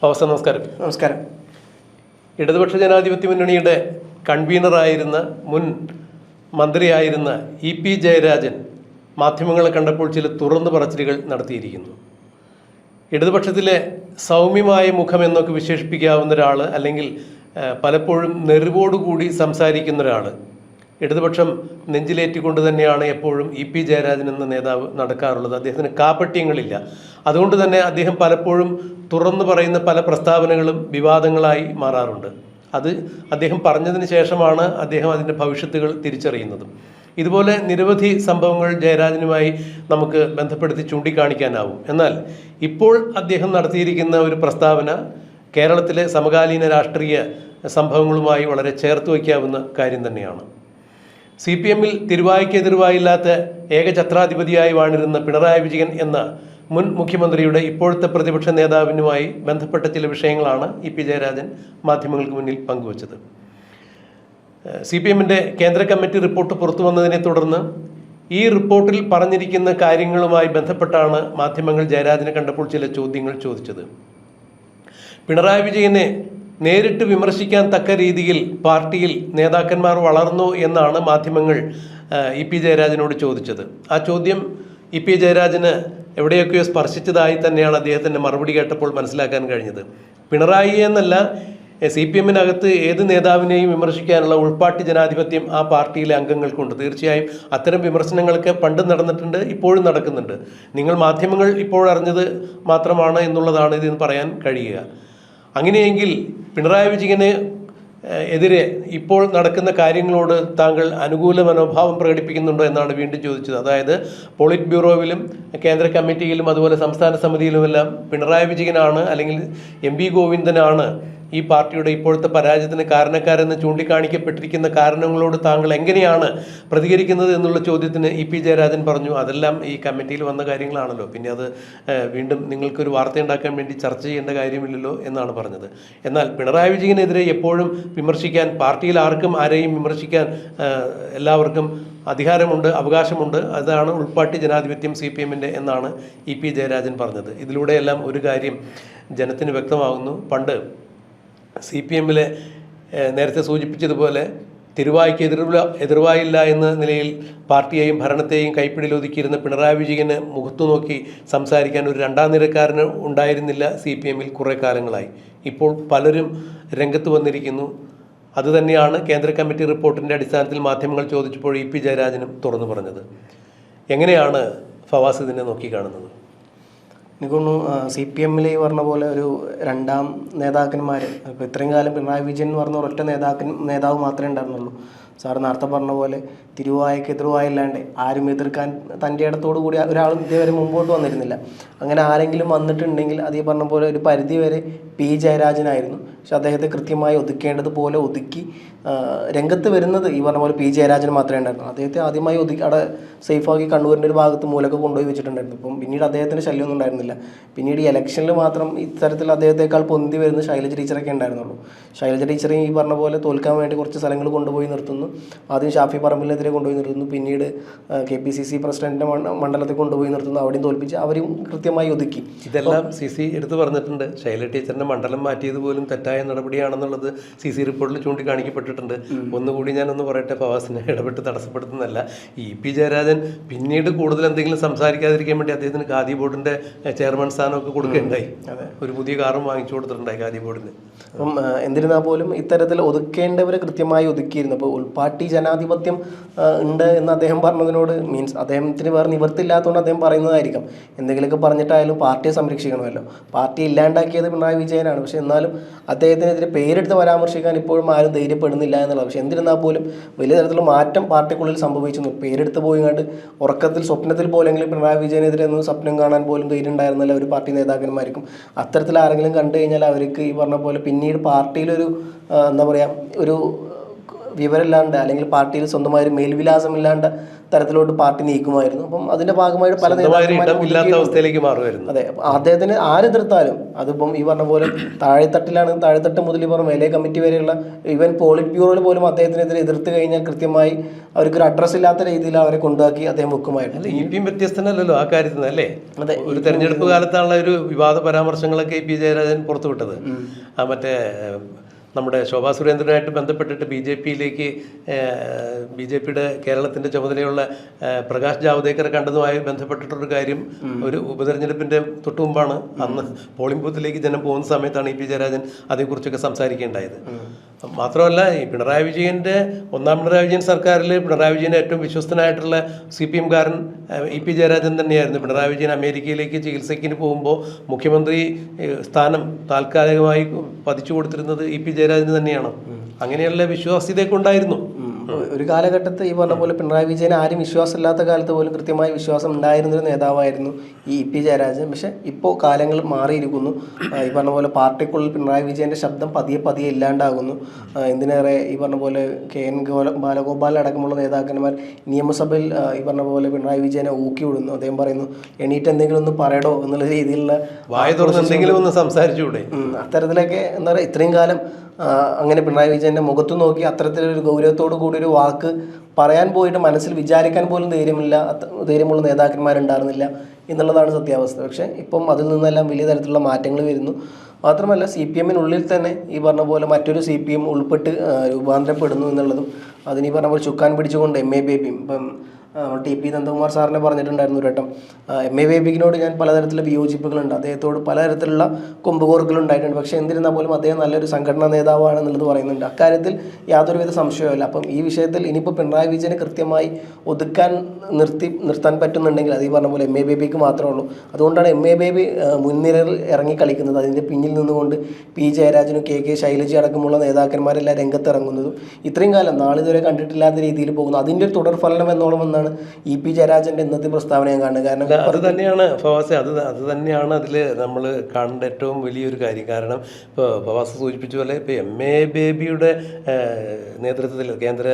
നമസ്കാരം. നമസ്കാരം. ഇടതുപക്ഷ ജനാധിപത്യ മുന്നണിയുടെ കൺവീനറായിരുന്ന മുൻ മന്ത്രിയായിരുന്ന ഇ.പി. ജയരാജൻ മാധ്യമങ്ങളെ കണ്ടപ്പോൾ ചില തുറന്നു പറച്ചിലുകൾ നടത്തിയിരിക്കുന്നു. ഇടതുപക്ഷത്തിലെ സൗമ്യമായ മുഖം എന്നൊക്കെ വിശേഷിപ്പിക്കാവുന്ന ഒരാൾ, അല്ലെങ്കിൽ പലപ്പോഴും നെറിവോടുകൂടി സംസാരിക്കുന്ന ഒരാൾ, ഇടതുപക്ഷം നെഞ്ചിലേറ്റിക്കൊണ്ട് തന്നെയാണ് എപ്പോഴും ഇ.പി. ജയരാജൻ എന്ന നേതാവ് നടക്കാറുള്ളത്. അദ്ദേഹത്തിന് കാപട്യങ്ങളില്ല. അതുകൊണ്ട് തന്നെ അദ്ദേഹം പലപ്പോഴും തുറന്നു പറയുന്ന പല പ്രസ്താവനകളും വിവാദങ്ങളായി മാറാറുണ്ട്. അത് അദ്ദേഹം പറഞ്ഞതിന് ശേഷമാണ് അദ്ദേഹം അതിൻ്റെ ഭവിഷ്യത്തുകൾ തിരിച്ചറിയുന്നത്. ഇതുപോലെ നിരവധി സംഭവങ്ങൾ ജയരാജനുമായി നമുക്ക് ബന്ധപ്പെടുത്തി ചൂണ്ടിക്കാണിക്കാനാവും. എന്നാൽ ഇപ്പോൾ അദ്ദേഹം നടത്തിയിരിക്കുന്ന ഒരു പ്രസ്താവന കേരളത്തിലെ സമകാലീന രാഷ്ട്രീയ സംഭവങ്ങളുമായി വളരെ ചേർത്ത് വയ്ക്കാവുന്ന കാര്യം തന്നെയാണ്. CPM-ൽ തിരുവായ്ക്ക് എതിർവായില്ലാത്ത ഏകഛത്രാധിപതിയായി വാണിരുന്ന പിണറായി വിജയൻ എന്ന മുൻ മുഖ്യമന്ത്രിയുടെ ഇപ്പോഴത്തെ പ്രതിപക്ഷ നേതാവിനുമായി ബന്ധപ്പെട്ട ചില വിഷയങ്ങളാണ് ഇ.പി. ജയരാജൻ മാധ്യമങ്ങൾക്ക് മുന്നിൽ പങ്കുവച്ചത്. CPM-ന്റെ കേന്ദ്ര കമ്മിറ്റി റിപ്പോർട്ട് പുറത്തു വന്നതിനെ തുടർന്ന് ഈ റിപ്പോർട്ടിൽ പറഞ്ഞിരിക്കുന്ന കാര്യങ്ങളുമായി ബന്ധപ്പെട്ടാണ് മാധ്യമങ്ങൾ ജയരാജനെ കണ്ടപ്പോൾ ചില ചോദ്യങ്ങൾ ചോദിച്ചത്. പിണറായി വിജയനെ നേരിട്ട് വിമർശിക്കാൻ തക്ക രീതിയിൽ പാർട്ടിയിൽ നേതാക്കന്മാർ വളർന്നു എന്നാണ് മാധ്യമങ്ങൾ ഇ.പി. ജയരാജനോട് ചോദിച്ചത്. ആ ചോദ്യം ഇ.പി. ജയരാജന് എവിടെയൊക്കെയോ സ്പർശിച്ചതായി തന്നെയാണ് അദ്ദേഹത്തിൻ്റെ മറുപടി കേട്ടപ്പോൾ മനസ്സിലാക്കാൻ കഴിഞ്ഞത്. പിണറായി എന്നല്ല, CPM-നകത്ത് ഏത് നേതാവിനെയും വിമർശിക്കാനുള്ള ഉൾപ്പാട്ടി ജനാധിപത്യം ആ പാർട്ടിയിലെ അംഗങ്ങൾക്കുണ്ട്. തീർച്ചയായും അത്തരം വിമർശനങ്ങളൊക്കെ പണ്ടും നടന്നിട്ടുണ്ട്, ഇപ്പോഴും നടക്കുന്നുണ്ട്. നിങ്ങൾ മാധ്യമങ്ങൾ ഇപ്പോൾ അറിഞ്ഞത് മാത്രമാണ് എന്നുള്ളതാണ് ഇതിന് പറയാൻ കഴിയുക. അങ്ങനെയെങ്കിൽ പിണറായി വിജയന് എതിരെ ഇപ്പോൾ നടക്കുന്ന കാര്യങ്ങളോട് താങ്കൾ അനുകൂല മനോഭാവം പ്രകടിപ്പിക്കുന്നുണ്ടോ എന്നാണ് വീണ്ടും ചോദിച്ചത്. അതായത് പോളിറ്റ് ബ്യൂറോവിലും കേന്ദ്ര കമ്മിറ്റിയിലും അതുപോലെ സംസ്ഥാന സമിതിയിലുമെല്ലാം പിണറായി വിജയനാണ് അല്ലെങ്കിൽ MP ഗോവിന്ദനാണ് ഈ പാർട്ടിയുടെ ഇപ്പോഴത്തെ പരാജയത്തിന് കാരണക്കാരെന്ന് ചൂണ്ടിക്കാണിക്കപ്പെട്ടിരിക്കുന്ന കാരണങ്ങളോട് താങ്കൾ എങ്ങനെയാണ് പ്രതികരിക്കുന്നത് എന്നുള്ള ചോദ്യത്തിന് ഇ.പി. ജയരാജൻ പറഞ്ഞു, അതെല്ലാം ഈ കമ്മിറ്റിയിൽ വന്ന കാര്യങ്ങളാണല്ലോ, പിന്നെ അത് വീണ്ടും നിങ്ങൾക്കൊരു വാർത്ത ഉണ്ടാക്കാൻ വേണ്ടി ചർച്ച ചെയ്യേണ്ട കാര്യമില്ലല്ലോ എന്നാണ് പറഞ്ഞത്. എന്നാൽ പിണറായി വിജയനെതിരെ എപ്പോഴും വിമർശിക്കാൻ പാർട്ടിയിൽ ആർക്കും ആരെയും വിമർശിക്കാൻ എല്ലാവർക്കും അധികാരമുണ്ട്, അവകാശമുണ്ട്. അതാണ് ഉൾപ്പാട്ടി ജനാധിപത്യം CPM-ന്റെ എന്നാണ് ഇ.പി. ജയരാജൻ പറഞ്ഞത്. ഇതിലൂടെയെല്ലാം ഒരു കാര്യം ജനത്തിന് വ്യക്തമാകുന്നു. പണ്ട് CPM-ലെ നേരത്തെ സൂചിപ്പിച്ചതുപോലെ തിരുവായ്ക്ക് എതിർവായില്ല എന്ന നിലയിൽ പാർട്ടിയെയും ഭരണത്തെയും കൈപ്പിടിയിൽ ഒതുക്കിയിരുന്ന പിണറായി വിജയന് മുഖത്തു നോക്കി സംസാരിക്കാൻ ഒരു രണ്ടാം നിരക്കാരന് ഉണ്ടായിരുന്നില്ല CPM-ൽ കുറേ കാലങ്ങളായി. ഇപ്പോൾ പലരും രംഗത്ത് വന്നിരിക്കുന്നു. അതുതന്നെയാണ് കേന്ദ്ര കമ്മിറ്റി റിപ്പോർട്ടിൻ്റെ അടിസ്ഥാനത്തിൽ മാധ്യമങ്ങൾ ചോദിച്ചപ്പോൾ ഇ.പി. ജയരാജനും തുറന്നു പറഞ്ഞത്. എങ്ങനെയാണ് ഫവാസ് ഇതിനെ നോക്കിക്കാണുന്നത്? എനിക്ക് തോന്നുന്നു CPM-ൽ ഈ പറഞ്ഞ പോലെ ഒരു രണ്ടാം നേതാക്കന്മാർ, ഇപ്പോൾ ഇത്രയും കാലം പിണറായി വിജയൻ എന്ന് പറഞ്ഞ ഒരൊറ്റ നേതാവ് മാത്രമേ ഉണ്ടായിരുന്നുള്ളൂ. സാറ് നേരത്തെ പറഞ്ഞ പോലെ തിരുവായ്ക്ക് എതിർവായില്ലാണ്ട് ആരും എതിർക്കാൻ തൻ്റെ ഇടത്തോടു കൂടി ഒരാളും ഇതേവരെ മുമ്പോട്ട് വന്നിരുന്നില്ല. അങ്ങനെ ആരെങ്കിലും വന്നിട്ടുണ്ടെങ്കിൽ അത് ഈ പറഞ്ഞ പോലെ ഒരു പരിധി വരെ പി. ജയരാജനായിരുന്നു. പക്ഷെ അദ്ദേഹത്തെ കൃത്യമായി ഒതുക്കേണ്ടതുപോലെ ഒതുക്കി രംഗത്ത് വരുന്നത് ഈ പറഞ്ഞ പോലെ പി. ജയരാജന് മാത്രമേ ഉണ്ടായിരുന്നു. അദ്ദേഹത്തെ ആദ്യമായി ഒതുക്കി അവിടെ സേഫാക്കി കണ്ണൂരിൻ്റെ ഒരു ഭാഗത്ത് മൂലൊക്കെ കൊണ്ടുപോയി വെച്ചിട്ടുണ്ടായിരുന്നു. ഇപ്പം പിന്നീട് അദ്ദേഹത്തിന് ശല്യമൊന്നും ഉണ്ടായിരുന്നില്ല. പിന്നീട് ഈ ഇലക്ഷനിൽ മാത്രം ഇത്തരത്തിൽ അദ്ദേഹത്തെക്കാൾ പൊന്തി വരുന്ന ശൈലജ ടീച്ചറൊക്കെ ഉണ്ടായിരുന്നുള്ളൂ. ശൈലജ ടീച്ചറെ ഈ പറഞ്ഞ പോലെ തോൽക്കാൻ വേണ്ടി കുറച്ച് സ്ഥലങ്ങൾ കൊണ്ടുപോയി നിർത്തുന്നു. ആദ്യം ഷാഫി പറമ്പിലിനെതിരെ കൊണ്ടുപോയി നിർത്തുന്നു, പിന്നീട് KPCC പ്രസിഡന്റിന്റെ മണ്ഡലത്തിൽ കൊണ്ടുപോയി നിർത്തുന്നു, അവിടെയും തോൽപ്പിച്ച് അവരും കൃത്യമായി ഒതുക്കി. ഇതെല്ലാം CC എടുത്ത് പറഞ്ഞിട്ടുണ്ട്. ശൈല ടീച്ചറിന്റെ മണ്ഡലം മാറ്റിയത് പോലും തെറ്റായ നടപടിയാണെന്നുള്ളത് CC റിപ്പോർട്ടിൽ ചൂണ്ടിക്കാണിക്കപ്പെട്ടിട്ടുണ്ട്. ഒന്നുകൂടി ഞാനൊന്ന് പറയട്ടെ, ഫവാസിനെ ഇടപെട്ട് തടസ്സപ്പെടുത്തുന്നല്ല. ഇ.പി. ജയരാജൻ പിന്നീട് കൂടുതൽ എന്തെങ്കിലും സംസാരിക്കാതിരിക്കാൻ വേണ്ടി അദ്ദേഹത്തിന് ഖാദി ബോർഡിന്റെ ചെയർമാൻ സ്ഥാനമൊക്കെ കൊടുക്കുകയുണ്ടായി. ഒരു പുതിയ കാറും വാങ്ങിച്ചു കൊടുത്തിട്ടുണ്ടായി ഖാദി ബോർഡിന്. അപ്പം എന്നിരുന്നാൽ പോലും ഇത്തരത്തിൽ ഒതുക്കേണ്ടവരെ കൃത്യമായി ഒതുക്കിയിരുന്നു. അപ്പോൾ ഉൾപാർട്ടി ജനാധിപത്യം ഉണ്ട് എന്ന് അദ്ദേഹം പറഞ്ഞതിനോട് മീൻസ് അദ്ദേഹത്തിന് വേറെ നിവർത്തില്ലാത്തതുകൊണ്ട് അദ്ദേഹം പറയുന്നതായിരിക്കാം. എന്തെങ്കിലുമൊക്കെ പറഞ്ഞിട്ടായാലും പാർട്ടിയെ സംരക്ഷിക്കണമല്ലോ. പാർട്ടി ഇല്ലാണ്ടാക്കിയത് പിണറായി വിജയനാണ്. പക്ഷെ എന്നാലും അദ്ദേഹത്തിനെതിരെ പേരെടുത്ത് പരാമർശിക്കാൻ ഇപ്പോഴും ആരും ധൈര്യപ്പെടുന്നില്ല എന്നുള്ളത്. പക്ഷെ എന്നിരുന്നാൽ പോലും വലിയ തരത്തിലുള്ള മാറ്റം പാർട്ടിക്കുള്ളിൽ സംഭവിച്ചു. പേരെടുത്ത് പോയിങ്ങാണ്ട് ഉറക്കത്തിൽ സ്വപ്നത്തിൽ പോലെങ്കിലും പിണറായി വിജയനെതിരെ ഒന്നും സ്വപ്നം കാണാൻ പോലും ധൈര്യം ഉണ്ടായിരുന്നില്ല ഒരു പാർട്ടി നേതാക്കന്മാർക്കും. അത്തരത്തിൽ ആരെങ്കിലും കണ്ടു കഴിഞ്ഞാൽ അവർക്ക് ഈ പറഞ്ഞ പോലെ പിന്നീട് പാർട്ടിയിലൊരു എന്താ പറയുക ഒരു വിവരമില്ലാണ്ട് അല്ലെങ്കിൽ പാർട്ടിയിൽ സ്വന്തമായ ഒരു മേൽവിലാസമില്ലാണ്ട് തരത്തിലോട്ട് പാർട്ടി നീക്കുമായിരുന്നു. അപ്പം അതിന്റെ ഭാഗമായിട്ട് പല ഇല്ലാത്ത അവസ്ഥയിലേക്ക് മാറുമായിരുന്നു. അതെ, അദ്ദേഹത്തിന് ആരെതിർത്താലും അതിപ്പം ഈ പറഞ്ഞ പോലെ താഴെത്തട്ടിലാണ്, താഴെത്തട്ട് മുതൽ ഈ പറഞ്ഞ മേലെ കമ്മിറ്റി വരെയുള്ള ഈവൻ പോളിറ്റ് ബ്യൂറോയിൽ പോലും അദ്ദേഹത്തിനെതിരെ എതിർത്ത് കഴിഞ്ഞാൽ കൃത്യമായി അവർക്ക് ഒരു അഡ്രസ് ഇല്ലാത്ത രീതിയിൽ അവരെ കൊണ്ടുപോക്കി അദ്ദേഹം വെക്കുമായിരുന്നു. ഇപിയും വ്യത്യസ്തനല്ലല്ലോ ആ കാര്യത്തിൽ അല്ലേ. ഒരു തെരഞ്ഞെടുപ്പ് കാലത്താണുള്ള ഒരു വിവാദ പരാമർശങ്ങളൊക്കെ ഇ പി ജയരാജൻ പുറത്തുവിട്ടത്. മറ്റേ നമ്മുടെ ശോഭാ സുരേന്ദ്രനായിട്ട് ബന്ധപ്പെട്ടിട്ട് ബി ജെ പിയുടെ കേരളത്തിൻ്റെ ചുമതലയുള്ള പ്രകാശ് ജാവ്ദേക്കറെ കണ്ടതുമായി ബന്ധപ്പെട്ടിട്ടൊരു കാര്യം ഒരു ഉപതെരഞ്ഞെടുപ്പിൻ്റെ തൊട്ടു മുമ്പാണ്. അന്ന് പോളിംഗ് ബൂത്തിലേക്ക് ജനം പോകുന്ന സമയത്താണ് ഇ പി ജയരാജൻ അതേക്കുറിച്ചൊക്കെ സംസാരിക്കേണ്ടായത്. മാത്രമല്ല, ഈ പിണറായി വിജയൻ്റെ ഒന്നാം പിണറായി വിജയൻ സർക്കാരിൽ പിണറായി വിജയൻ്റെ ഏറ്റവും വിശ്വസ്തനായിട്ടുള്ള CPM കാരൻ ഇ പി ജയരാജൻ തന്നെയായിരുന്നു. പിണറായി വിജയൻ അമേരിക്കയിലേക്ക് ചികിത്സയ്ക്കിന് പോകുമ്പോൾ മുഖ്യമന്ത്രി സ്ഥാനം താൽക്കാലികമായി പതിച്ചു കൊടുത്തിരുന്നത് ഇ പി ജയരാജന് തന്നെയാണ്. അങ്ങനെയുള്ള വിശ്വാസ്യതയൊക്കെ ഉണ്ടായിരുന്നു. ഒരു കാലഘട്ടത്ത് ഈ പറഞ്ഞ പോലെ പിണറായി വിജയൻ ആരും വിശ്വാസമില്ലാത്ത കാലത്ത് പോലും കൃത്യമായ വിശ്വാസം ഉണ്ടായിരുന്നൊരു നേതാവായിരുന്നു ഈ ഇ പി ജയരാജൻ. പക്ഷെ ഇപ്പോൾ കാലങ്ങൾ മാറിയിരിക്കുന്നു. ഈ പറഞ്ഞ പോലെ പാർട്ടിക്കുള്ളിൽ പിണറായി വിജയൻ്റെ ശബ്ദം പതിയെ ഇല്ലാണ്ടാകുന്നു. എന്തിനേറെ ഈ പറഞ്ഞ പോലെ KN ബാലഗോപാൽ അടക്കമുള്ള നേതാക്കന്മാർ നിയമസഭയിൽ ഈ പറഞ്ഞ പോലെ പിണറായി വിജയനെ ഊക്കി വിടുന്നു. അദ്ദേഹം പറയുന്നു, എണീറ്റ് എന്തെങ്കിലും ഒന്ന് പറയടോ എന്നുള്ള രീതിയിലുള്ള എന്തെങ്കിലും ഒന്ന് സംസാരിച്ചുകൂടെ. അത്തരത്തിലൊക്കെ എന്താ പറയുക, ഇത്രയും കാലം അങ്ങനെ പിണറായി വിജയൻ്റെ മുഖത്ത് നോക്കി അത്തരത്തിലൊരു ഗൗരവത്തോടു കൂടി ഒരു വാക്ക് പറയാൻ പോയിട്ട് മനസ്സിൽ വിചാരിക്കാൻ പോലും ധൈര്യമുള്ള നേതാക്കന്മാരുണ്ടായിരുന്നില്ല എന്നുള്ളതാണ് സത്യാവസ്ഥ. പക്ഷേ ഇപ്പം അതിൽ നിന്നെല്ലാം വലിയ തരത്തിലുള്ള മാറ്റങ്ങൾ വരുന്നു. മാത്രമല്ല, CPM-നുള്ളിൽ തന്നെ ഈ പറഞ്ഞ പോലെ മറ്റൊരു CPM ഉൾപ്പെട്ട് രൂപാന്തരപ്പെടുന്നു എന്നുള്ളതും അതിന് ഈ പറഞ്ഞ പോലെ ചുക്കാൻ പിടിച്ചുകൊണ്ട് MA ബേബിയും ഇപ്പം TP നന്ദകുമാർ സാറിനെ പറഞ്ഞിട്ടുണ്ടായിരുന്നു ഒരു വട്ടം. MA ബേബിക്കിനോട് ഞാൻ പലതരത്തിലുള്ള വിയോജിപ്പുകളുണ്ട്, അദ്ദേഹത്തോട് പലതരത്തിലുള്ള കൊമ്പുകോർക്കലുണ്ടായിട്ടുണ്ട്. പക്ഷേ എന്നിരുന്നാൽ പോലും അദ്ദേഹം നല്ലൊരു സംഘടനാ നേതാവാണെന്നുള്ളത് പറയുന്നുണ്ട്. അക്കാര്യത്തിൽ യാതൊരുവിധ സംശയവുമില്ല. അപ്പം ഈ വിഷയത്തിൽ ഇനിയിപ്പോൾ പിണറായി വിജയനെ കൃത്യമായി നിർത്താൻ പറ്റുന്നുണ്ടെങ്കിൽ അത് ഈ പറഞ്ഞ പോലെ MA ബേബിക്ക് മാത്രമേ ഉള്ളൂ. അതുകൊണ്ടാണ് MA ബേബി മുൻനിരയിൽ ഇറങ്ങി കളിക്കുന്നത്. അതിൻ്റെ പിന്നിൽ നിന്നുകൊണ്ട് P ജയരാജനും KK ശൈലജ അടക്കമുള്ള നേതാക്കന്മാരെല്ലാം രംഗത്തിറങ്ങുന്നതും ഇത്രയും കാലം നാളിതുവരെ കണ്ടിട്ടില്ലാത്ത രീതിയിൽ പോകുന്നു. അതിൻ്റെ ഒരു തുടർഫലനം എന്നോണമെന്നാണ് ഇ പി ജയരാജന്റെ ഇന്നത്തെ പ്രസ്താവന ഞാൻ കാണുന്നത്. കാരണം അത് തന്നെയാണ് ഫവാസെ, അത് തന്നെയാണ് അതിൽ നമ്മൾ കാണേണ്ട ഏറ്റവും വലിയൊരു കാര്യം. കാരണം ഇപ്പോൾ ഫവാസ് സൂചിപ്പിച്ച പോലെ ഇപ്പോൾ MA ബേബിയുടെ നേതൃത്വത്തിൽ, കേന്ദ്ര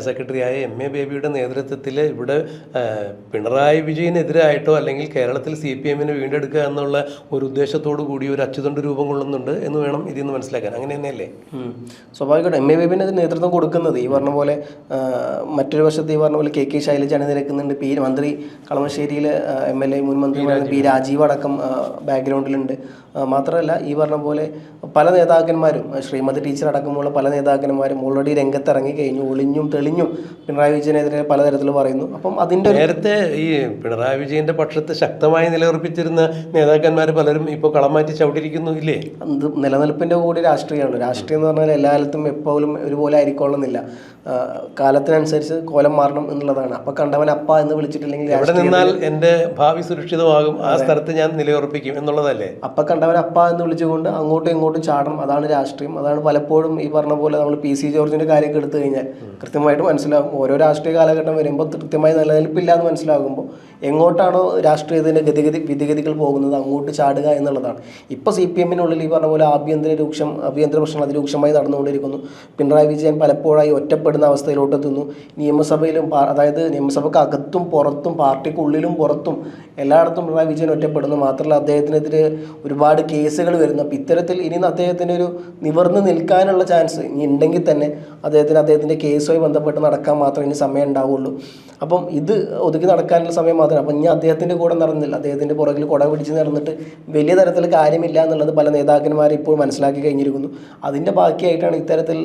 സെക്രട്ടറിയായ MA ബേബിയുടെ നേതൃത്വത്തിൽ ഇവിടെ പിണറായി വിജയനെതിരായിട്ടോ അല്ലെങ്കിൽ കേരളത്തിൽ CPM-നെ വീണ്ടെടുക്കുക എന്നുള്ള ഒരു ഉദ്ദേശത്തോടു കൂടി ഒരു അച്ചുതണ്ട് രൂപം കൊള്ളുന്നുണ്ട് എന്ന് വേണം ഇതിൽ നിന്ന് മനസ്സിലാക്കാൻ. അങ്ങനെ തന്നെയല്ലേ സ്വാഭാവികമായിട്ടും MA ബേബിന് അത് നേതൃത്വം കൊടുക്കുന്നത്. ഈ പറഞ്ഞ പോലെ മറ്റൊരു വശത്ത് ഈ പറഞ്ഞ പോലെ KK ശൈലജ അണിനിരക്കുന്നുണ്ട്. മന്ത്രി കളമശ്ശേരിയിൽ MLA മുൻ മന്ത്രി P രാജീവ് അടക്കം ബാക്ക്ഗ്രൗണ്ടിലുണ്ട്. മാത്രമല്ല ഈ പറഞ്ഞ പോലെ പല നേതാക്കന്മാരും, ശ്രീമതി ടീച്ചർ അടക്കമുള്ള പല നേതാക്കന്മാരും ഓൾറെഡി രംഗത്തിറങ്ങി കഴിഞ്ഞു. ഒളിഞ്ഞും തെളിഞ്ഞും പിണറായി വിജയനെതിരെ പലതരത്തിൽ പറയുന്നു. അപ്പം അതിൻ്റെ നേരത്തെ ഈ പിണറായി വിജയന്റെ പക്ഷത്ത് ശക്തമായി നിലയുറപ്പിച്ചിരുന്ന നേതാക്കന്മാർ പലരും ഇപ്പോൾ കളം മാറ്റി ചവിട്ടിരിക്കുന്നു ഇല്ലേ. അത് നിലനിൽപ്പിൻ്റെ കൂടി രാഷ്ട്രീയമാണ്. രാഷ്ട്രീയം എന്ന് പറഞ്ഞാൽ എല്ലാ കാലത്തും എപ്പോഴും ഒരുപോലെ ആയിരിക്കണമെന്നില്ല. കാലത്തിനനുസരിച്ച് കോലം മാറണം എന്നുള്ളതാണ്. അപ്പം കണ്ടവൻ അപ്പ എന്ന് വിളിച്ചിട്ടില്ലെങ്കിൽ എവിടെ നിന്നാൽ എൻ്റെ ഭാവി സുരക്ഷിതമാകും, ആ സ്ഥലത്ത് ഞാൻ നിലയുറപ്പിക്കും എന്നുള്ളതല്ലേ. അപ്പം കണ്ടവൻ അപ്പ എന്ന് വിളിച്ചുകൊണ്ട് അങ്ങോട്ടും ഇങ്ങോട്ടും ചാടണം, അതാണ് രാഷ്ട്രീയം. അതാണ് പലപ്പോഴും ഈ പറഞ്ഞ പോലെ നമ്മൾ PC ജോർജിൻ്റെ കാര്യമൊക്കെ എടുത്തു കഴിഞ്ഞാൽ കൃത്യമായിട്ട് മനസ്സിലാകും. ഓരോ രാഷ്ട്രീയ കാലഘട്ടം വരുമ്പോൾ കൃത്യമായി നിലനിൽപ്പില്ല എന്ന് മനസ്സിലാകുമ്പോൾ എങ്ങോട്ടാണോ രാഷ്ട്രീയത്തിൻ്റെ വിധിഗതികൾ പോകുന്നത് അങ്ങോട്ട് ചാടുക എന്നുള്ളതാണ്. ഇപ്പോൾ CPM-നുള്ളിൽ ഈ പറഞ്ഞ പോലെ ആഭ്യന്തര പ്രശ്നം അതിരൂക്ഷമായി നടന്നുകൊണ്ടിരിക്കുന്നു. പിണറായി വിജയൻ പലപ്പോഴായി ഒറ്റപ്പെടുന്ന അവസ്ഥയിലോട്ടെത്തുന്നു. നിയമസഭയിലും, അതായത് നിയമസഭയ്ക്ക് അകത്തും പുറത്തും പാർട്ടിക്കുള്ളിലും പുറത്തും എല്ലായിടത്തും പിണറായി വിജയൻ ഒറ്റപ്പെടുന്നു. മാത്രമല്ല അദ്ദേഹത്തിനെതിരെ ഒരുപാട് കേസുകൾ വരുന്നു. അപ്പം ഇത്തരത്തിൽ ഇനി അദ്ദേഹത്തിന് ഒരു നിവർന്ന് നിൽക്കാനുള്ള ചാൻസ് ഇനി ഉണ്ടെങ്കിൽ തന്നെ അദ്ദേഹത്തിൻ്റെ കേസുമായി ബന്ധപ്പെട്ട് നടക്കാൻ മാത്രമേ ഇനി സമയം ഉണ്ടാവുള്ളൂ. അപ്പം ഇത് ഒതുക്കി നടക്കാനുള്ള സമയം മാത്രമേ. അപ്പം ഇനി അദ്ദേഹത്തിൻ്റെ കൂടെ നടന്നില്ല, അദ്ദേഹത്തിൻ്റെ പുറകിൽ കുട പിടിച്ച് നടന്നിട്ട് വലിയ തരത്തിൽ കാര്യമില്ല എന്നുള്ളത് പല നേതാക്കന്മാരും ഇപ്പോൾ മനസ്സിലാക്കി കഴിഞ്ഞിരിക്കുന്നു. അതിൻ്റെ ബാക്കിയായിട്ടാണ് ഇത്തരത്തിൽ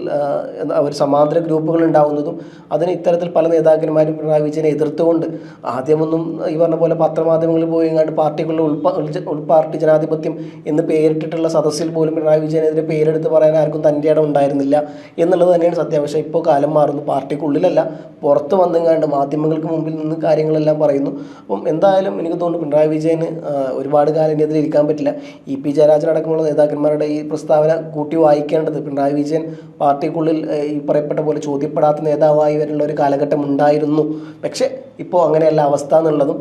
അവർ സമാന്തര ഗ്രൂപ്പുകൾ ഉണ്ടാവുന്നതും അതിന് ഇത്തരത്തിൽ പല നേതാക്കന്മാരും പിണറായി വിജയനെ എതിർത്തുകൊണ്ട് ആദ്യമൊന്നും ഈ പറഞ്ഞ പോലെ പത്രമാധ്യമങ്ങളിൽ പോയി എങ്ങാണ്ട് പാർട്ടിക്കുള്ള ഉൾപാർട്ടി ജനാധിപത്യം എന്ന് പേരിട്ടിട്ടുള്ള സദസ്സിൽ പോലും പിണറായി വിജയനെതിരെ പേരെടുത്ത് പറയാൻ ആർക്കും തൻ്റെ ഇടം ഉണ്ടായിരുന്നില്ല എന്നുള്ളത് തന്നെയാണ് സത്യാവശ്യം. ഇപ്പോൾ കാലം മാറുന്നു, പാർട്ടിക്കുള്ളിലല്ല പുറത്ത് വന്നെങ്ങാണ്ട് മാധ്യമങ്ങൾക്ക് മുമ്പിൽ നിന്ന് കാര്യങ്ങളെല്ലാം പറയുന്നു. അപ്പം എന്തായാലും എനിക്ക് തോന്നുന്നു പിണറായി വിജയന് ഒരുപാട് കാലം ഇതിനെതിരെ ഇരിക്കാൻ പറ്റില്ല. ഇ പി ജയരാജൻ അടക്കമുള്ള നേതാക്കന്മാരുടെ ഈ പ്രസ്താവന കൂട്ടി വായിക്കേണ്ടത് പിണറായി വിജയൻ പാർട്ടിക്കുള്ളിൽ ഈ പറയപ്പെട്ട പോലെ ചോദ്യപ്പെടാത്ത നേതാവായി വരുന്ന ഒരു കാലഘട്ടം ഉണ്ടായിരുന്നു. പക്ഷേ ഇപ്പോൾ അങ്ങനെയല്ല അവസ്ഥ എന്നുള്ളതും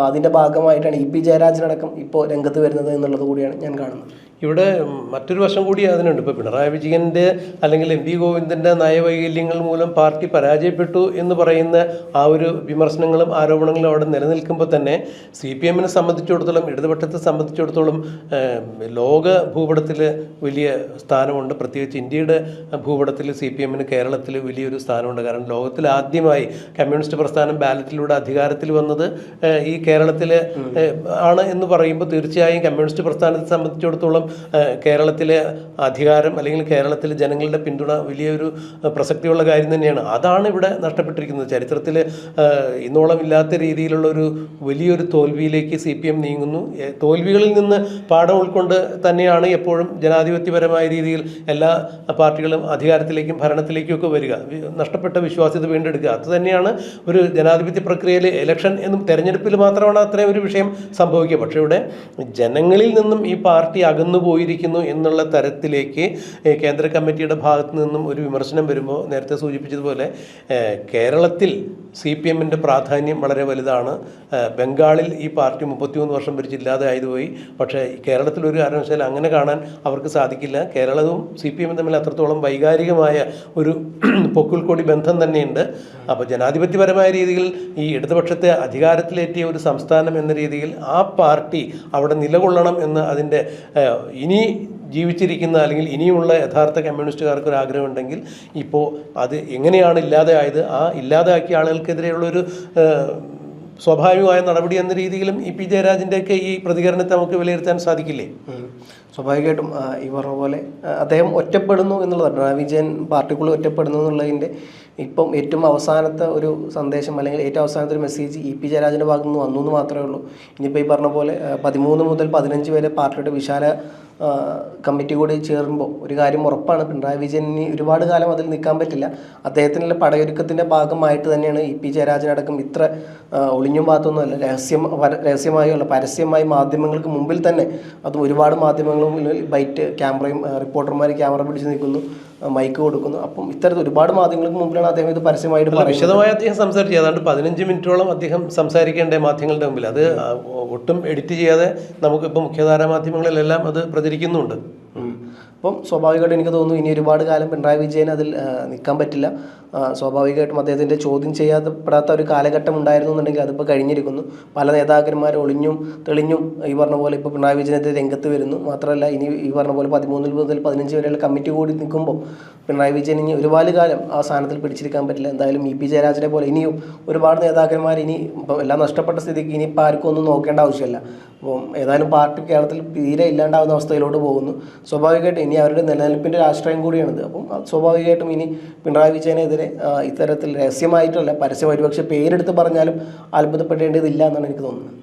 അതിൻ്റെ ഭാഗമായിട്ടാണ് ഇ പി ജയരാജനടക്കം ഇപ്പോൾ രംഗത്ത് വരുന്നത് എന്നുള്ളത് കൂടിയാണ് ഞാൻ കാണുന്നത്. ഇവിടെ മറ്റൊരു വശം കൂടി അതിനുണ്ട്. ഇപ്പോൾ പിണറായി വിജയൻ്റെ അല്ലെങ്കിൽ എം വി ഗോവിന്ദൻ്റെ നയവൈകല്യങ്ങൾ മൂലം പാർട്ടി പരാജയപ്പെട്ടു എന്ന് പറയുന്ന ആ ഒരു വിമർശനങ്ങളും ആരോപണങ്ങളും അവിടെ നിലനിൽക്കുമ്പോൾ തന്നെ CPM സംബന്ധിച്ചിടത്തോളം, ഇടതുപക്ഷത്തെ സംബന്ധിച്ചിടത്തോളം ലോക ഭൂപടത്തിൽ വലിയ സ്ഥാനമുണ്ട്. പ്രത്യേകിച്ച് ഇന്ത്യയുടെ ഭൂപടത്തിൽ CPM കേരളത്തിൽ വലിയൊരു സ്ഥാനമുണ്ട്. കാരണം ലോകത്തിൽ ആദ്യമായി കമ്മ്യൂണിസ്റ്റ് പ്രസ്ഥാനം ബാലറ്റിലൂടെ അധികാരത്തിൽ വന്നത് ഈ കേരളത്തിൽ ആണ് എന്ന് പറയുമ്പോൾ തീർച്ചയായും കമ്മ്യൂണിസ്റ്റ് പ്രസ്ഥാനത്തെ സംബന്ധിച്ചിടത്തോളം കേരളത്തിലെ അധികാരം അല്ലെങ്കിൽ കേരളത്തിലെ ജനങ്ങളുടെ പിന്തുണ വലിയൊരു പ്രസക്തിയുള്ള കാര്യം തന്നെയാണ്. അതാണ് ഇവിടെ നഷ്ടപ്പെട്ടിരിക്കുന്നത്. ചരിത്രത്തിൽ ഇന്നോളം ഇല്ലാത്ത രീതിയിലുള്ളൊരു വലിയൊരു തോൽവിയിലേക്ക് CPM നീങ്ങുന്നു. തോൽവികളിൽ നിന്ന് പാഠം ഉൾക്കൊണ്ട് തന്നെയാണ് എപ്പോഴും ജനാധിപത്യപരമായ രീതിയിൽ എല്ലാ പാർട്ടികളും അധികാരത്തിലേക്കും ഭരണത്തിലേക്കും ഒക്കെ വരിക, നഷ്ടപ്പെട്ട വിശ്വാസ്യത വീണ്ടെടുക്കുക. അത് തന്നെയാണ് ഒരു ജനാധിപത്യ പ്രക്രിയയിൽ ഇലക്ഷൻ എന്നും തെരഞ്ഞെടുപ്പിൽ മാത്രമാണ് അത്രയും ഒരു വിഷയം സംഭവിക്കുക. പക്ഷേ ഇവിടെ ജനങ്ങളിൽ നിന്നും ഈ പാർട്ടി അകന്നു പോയിരിക്കുന്നു എന്നുള്ള തരത്തിലേക്ക് കേന്ദ്ര കമ്മിറ്റിയുടെ ഭാഗത്തു നിന്നും ഒരു വിമർശനം വരുമ്പോൾ നേരത്തെ സൂചിപ്പിച്ചതുപോലെ കേരളത്തിൽ CPM പ്രാധാന്യം വളരെ വലുതാണ്. ബംഗാളിൽ ഈ പാർട്ടി 33 വർഷം ഭരിച്ചില്ലാതെ ആയതുപോയി. പക്ഷേ കേരളത്തിൽ ഒരു കാരണവശാലും അങ്ങനെ കാണാൻ അവർക്ക് സാധിക്കില്ല. കേരളവും CPM തമ്മിൽ അത്രത്തോളം വൈകാരികമായ ഒരു പൊക്കിൾക്കൊടി ബന്ധം തന്നെയുണ്ട്. അപ്പോൾ ജനാധിപത്യപരമായ രീതിയിൽ ഈ ഇടതുപക്ഷത്തെ അധികാരത്തിലേറ്റിയ ഒരു സംസ്ഥാനം എന്ന രീതിയിൽ ആ പാർട്ടി അവിടെ നിലകൊള്ളണം എന്ന് അതിൻ്റെ ഇനി ജീവിച്ചിരിക്കുന്ന അല്ലെങ്കിൽ ഇനിയുമുള്ള യഥാർത്ഥ കമ്മ്യൂണിസ്റ്റുകാർക്ക് ഒരു ആഗ്രഹമുണ്ടെങ്കിൽ ഇപ്പോൾ അത് എങ്ങനെയാണ് ഇല്ലാതെ ആയത്, ആ ഇല്ലാതാക്കിയ ആളുകൾക്കെതിരെയുള്ളൊരു സ്വാഭാവികമായ നടപടി എന്ന രീതിയിലും EP ജയരാജൻ്റെയൊക്കെ ഈ പ്രതികരണത്തെ നമുക്ക് വിലയിരുത്താൻ സാധിക്കില്ലേ? സ്വാഭാവികമായിട്ടും ഈ പറഞ്ഞ പോലെ അദ്ദേഹം ഒറ്റപ്പെടുന്നു എന്നുള്ളതാണ്. പിണറായി വിജയൻ പാർട്ടിക്കുള്ളിൽ ഒറ്റപ്പെടുന്നു എന്നുള്ളതിൻ്റെ ഇപ്പം ഏറ്റവും അവസാനത്തെ ഒരു സന്ദേശം അല്ലെങ്കിൽ ഏറ്റവും അവസാനത്തെ ഒരു മെസ്സേജ് EP ജയരാജൻ്റെ ഭാഗത്തു നിന്ന് വന്നു എന്ന് മാത്രമേ ഉള്ളൂ. ഇനിയിപ്പോൾ ഈ പറഞ്ഞ പോലെ 13 മുതൽ 15 വരെ പാർട്ടിയുടെ വിശാല കമ്മിറ്റി കൂടി ചേരുമ്പോൾ ഒരു കാര്യം ഉറപ്പാണ്, പിണറായി വിജയന് ഒരുപാട് കാലം അതിൽ നിൽക്കാൻ പറ്റില്ല. അദ്ദേഹത്തിനുള്ള പടയൊരുക്കത്തിൻ്റെ ഭാഗമായിട്ട് തന്നെയാണ് EP ജയരാജനടക്കം ഇത്ര ഒളിഞ്ഞും ഭാഗത്തൊന്നുമല്ല, രഹസ്യമായോ അല്ല പരസ്യമായി മാധ്യമങ്ങൾക്ക് മുമ്പിൽ തന്നെ, അതും ഒരുപാട് മാധ്യമങ്ങളും ബൈറ്റ് ക്യാമറയും റിപ്പോർട്ടർമാർ ക്യാമറ പിടിച്ച് നിൽക്കുന്നു, മൈക്ക് കൊടുക്കുന്നു. അപ്പം ഇത്തരത്തിൽ ഒരുപാട് മാധ്യമങ്ങൾക്ക് മുമ്പിലാണ് അദ്ദേഹം ഇത് പരസ്യമായിട്ട് പറയുന്നത്. വിശദമായി അദ്ദേഹം സംസാരിച്ചു. ഏതാണ്ട് 15 മിനിറ്റോളം അദ്ദേഹം സംസാരിക്കേണ്ട മാധ്യമങ്ങളുടെ മുമ്പിൽ. അത് ഒട്ടും എഡിറ്റ് ചെയ്യാതെ നമുക്കിപ്പോൾ മുഖ്യധാരാ മാധ്യമങ്ങളിലെല്ലാം അത് പ്രചരിക്കുന്നുണ്ട്. അപ്പം സ്വാഭാവികമായിട്ടും എനിക്ക് തോന്നുന്നു ഇനി ഒരുപാട് കാലം പിണറായി വിജയൻ അതിൽ നിൽക്കാൻ പറ്റില്ല. സ്വാഭാവികമായിട്ടും അദ്ദേഹത്തിൻ്റെ ചോദ്യം ചെയ്യപ്പെടാത്ത ഒരു കാലഘട്ടം ഉണ്ടായിരുന്നു എന്നുണ്ടെങ്കിൽ അതിപ്പോൾ കഴിഞ്ഞിരിക്കുന്നു. പല നേതാക്കന്മാർ ഒളിഞ്ഞും തെളിഞ്ഞും ഈ പറഞ്ഞ പോലെ ഇപ്പോൾ പിണറായി വിജയനെതിരെ രംഗത്ത് വരുന്നു. മാത്രമല്ല ഇനി ഈ പറഞ്ഞ പോലെ 13 മുതൽ 15 വരെയുള്ള കമ്മിറ്റി കൂടി നിൽക്കുമ്പോൾ പിണറായി വിജയൻ ഇനി ഒരുപാട് കാലം ആ സ്ഥാനത്തിൽ പിടിച്ചിരിക്കാൻ പറ്റില്ല. എന്തായാലും EP ജയരാജനെ പോലെ ഇനിയും ഒരുപാട് നേതാക്കന്മാർ ഇനി ഇപ്പം എല്ലാം നഷ്ടപ്പെട്ട സ്ഥിതിക്ക് ഇനിയിപ്പോൾ ആർക്കും ഒന്നും നോക്കേണ്ട ആവശ്യമില്ല. അപ്പം ഏതായാലും പാർട്ടി കേരളത്തിൽ തീരെ ഇല്ലാണ്ടാവുന്ന അവസ്ഥയിലോട്ട് പോകുന്നു. സ്വാഭാവികമായിട്ടും ഇനി അവരുടെ നിലനിൽപ്പിൻ്റെ രാഷ്ട്രീയം കൂടിയാണിത്. അപ്പം സ്വാഭാവികമായിട്ടും ഇനി പിണറായി വിജയനെതിരെ ഇത്തരത്തിൽ രഹസ്യമായിട്ടല്ല പരസ്യമായി പക്ഷേ പേരെടുത്ത് പറഞ്ഞാലും അത്ഭുതപ്പെടേണ്ടതില്ല എന്നാണ് എനിക്ക് തോന്നുന്നത്.